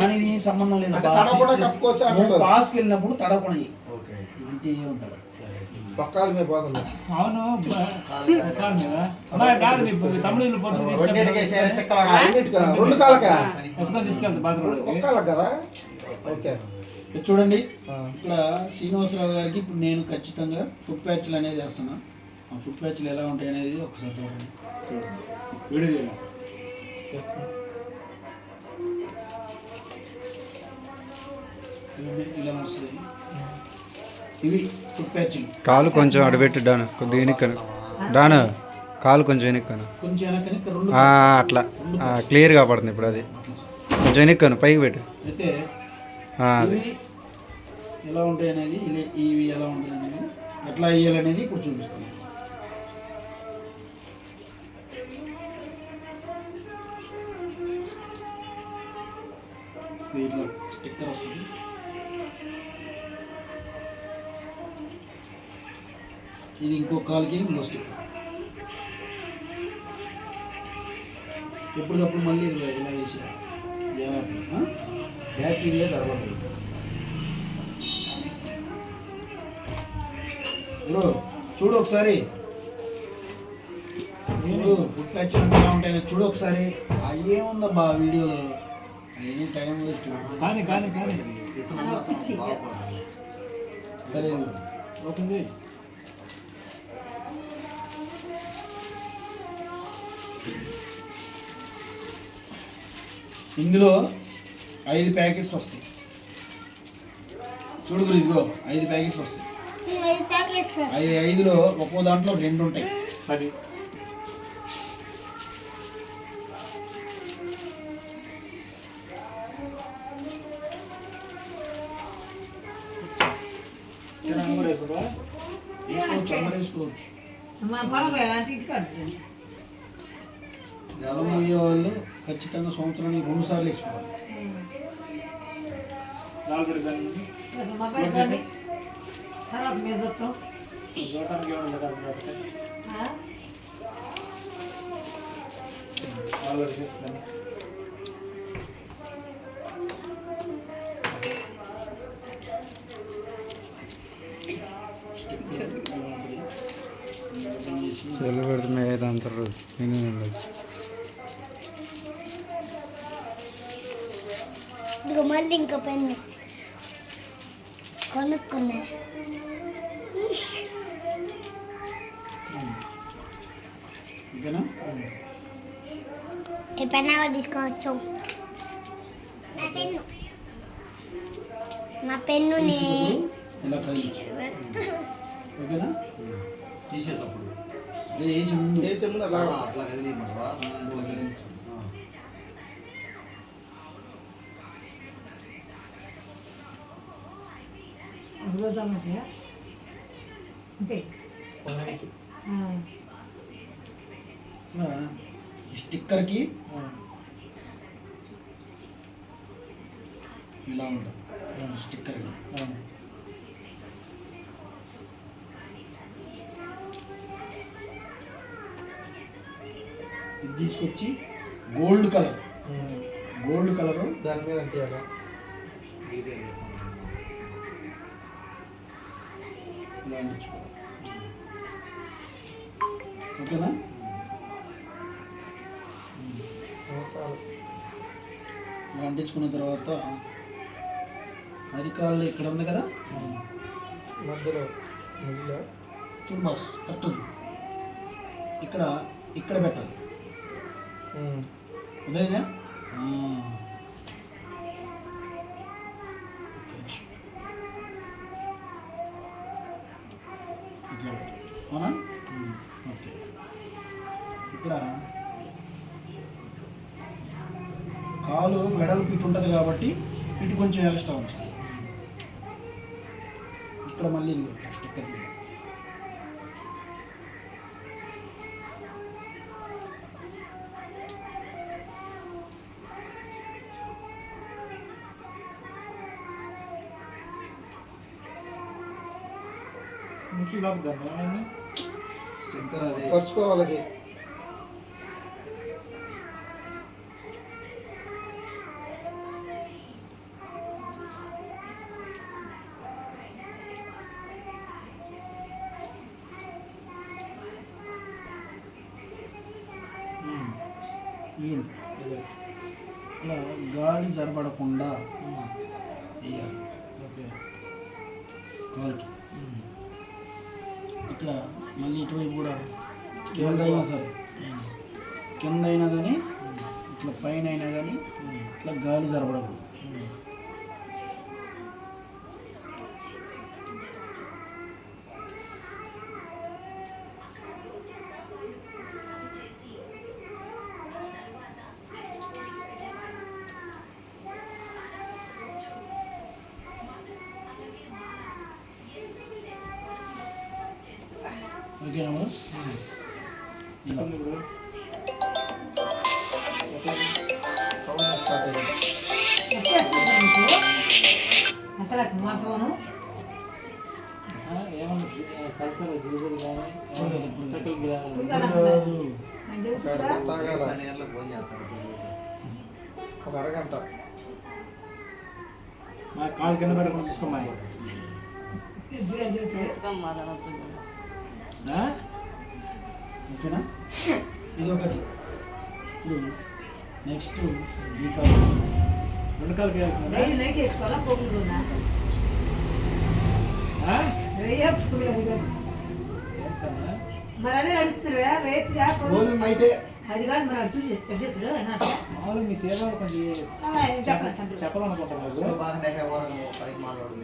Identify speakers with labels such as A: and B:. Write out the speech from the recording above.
A: దానికి సంబంధం లేదు. పాస్కి వెళ్ళినప్పుడు తడకుండా అంతే ఏముంటాడు
B: పక్కాల మీద పోతుంది.
C: అవును తమిళ
B: రెండు కాలక
C: తీసుకెళ్తా బాత్రూమ్
B: ఒక్కాలకు కదా. ఓకే
A: చూడండి ఇక్కడ శ్రీనివాసరావు గారికి ఇప్పుడు నేను ఖచ్చితంగా ఫుట్ ప్యాచ్లు అనేది వేస్తున్నా. ఆ ఫుట్ ప్యాచ్లు ఎలా ఉంటాయి అనేది ఒకసారి చూడండి. ఇలా వస్తుంది. ఇవి ఫుట్ ప్యాచ్లు.
D: కాలు కొంచెం అడబెట్టి డాను కొద్దిగా వెనక్కను డాను కాలు కొంచెం వెనక్కను
A: కొంచెం వెనక్కి రెండు
D: అట్లా క్లియర్గా పడుతుంది. ఇప్పుడు అది కొంచెం వెనక్కను పైకి పెట్టు.
A: అయితే ఇవి ఎలా ఉంటాయి అనేది ఇవి ఎలా ఉంటాయి అనేది ఎట్లా వేయాలనేది ఇప్పుడు చూపిస్తాను. ఇట్లా స్టిక్కర్ వస్తుంది. ఇది ఇంకో కాలుకి ఇంకో స్టిక్కర్. ఎప్పటికప్పుడు మళ్ళీ ఇది ఇలా వేసి జాగ్రత్త బ్యాక్టీరియా తర్వాత చూడు ఒకసారి చూడు ఫుడ్ ప్యాచ్ అంటే ఎలా ఉంటాయని చూడు ఒకసారి. అయ్యేముందబ్బా వీడియోలో అయ్యే టైం వేస్ట్. సరే
C: ఓకే
A: ఇందులో 5 ప్యాకెట్స్ వస్తాయి. చూడు ఇదిగో 5 ప్యాకెట్స్ వస్తాయి. 5లో ఒక్కో దాంట్లో 2 ఉంటాయి.
C: అది
A: వేసుకోవచ్చు, అందరూ వేసుకోవచ్చు. జలం పోయే వాళ్ళు ఖచ్చితంగా సంవత్సరానికి 2 సార్లు వేసుకోవాలి.
D: చెల్లు పెడుతున్నా ఏదంటారు నేను
E: మళ్ళీ ఇంకా పెన్ను కొనుక్కున్నా. ఈ పెన్ ఎవరు తీసుకోవచ్చు? నా పెన్ను
A: ఓకేనా? తీసేటప్పుడు వేసే ముందు అలా అట్లా కదిలియమంటావా? ఈ స్టిక్కర్కి ఇలా ఉంటుంది. స్టిక్కర్కి ఇది తీసుకొచ్చి గోల్డ్ కలర్
B: దాని మీద అంతేయాలా?
A: ఇలా అంటించుకోవాలి. ఓకేనా? ఇలా అంటించుకున్న తర్వాత అరికాళ్ళు ఇక్కడ ఉంది కదా,
B: మధ్యలో
A: చూడు బాస్ కరెక్ట్ ఉంది. ఇక్కడ పెట్టాలి. అదేదా ఇట్లా పెట్టాలి. అవునా? ఓకే. ఇక్కడ కాలు వెడల్పు ఇటు ఉంటుంది కాబట్టి ఇటు కొంచెం ఎక్స్ట్రా ఉంచాలి. ఇక్కడ మళ్ళీ స్టిక్కర్ స్టిక్కర్ అది
B: ఖర్చుకోవాలి. అది
A: ఇదిగోండి. ఇలా గాలి జరపడకుండా వేయాలి
C: ఓకే.
A: కాలుకి. ఇక్కడ మళ్ళీ ఇటువైపు కూడా కింద అయినా సరే, కింద అయినా కానీ ఇట్లా పైన అయినా కానీ ఇట్లా గాలి జరపడకూడదు. ఓకేనా బాస్? ఇలా
B: సౌండ్ స్టార్ట్ అయ్యింది.
C: ఏమన్నా సలసల జిల్జలు కానీ చక్కలు
A: ఇప్పుడు కాదు.
B: ఒక అరగంట ఆగాల. ఒక అరగంట.
C: మా కాలు కింద పెట్టకుండా చూసుకోమా.
A: ఓకేనా? ఇది ఒకటి. ఇప్పుడు నెక్స్ట్ ఈ కాలు.
C: రెండు కాలు వేయాల్సిందా?
F: మరి అదే అడుగుతున్నారా రేతుగా
B: రోజు నైటే
F: అది కాదు మరి అడుచు చెప్పేస్తుడు
C: మామూలు మీ సేవ కొంచెం చెప్పాలనుకుంటున్నారు.
G: బాగా పనికి మాట్లాడు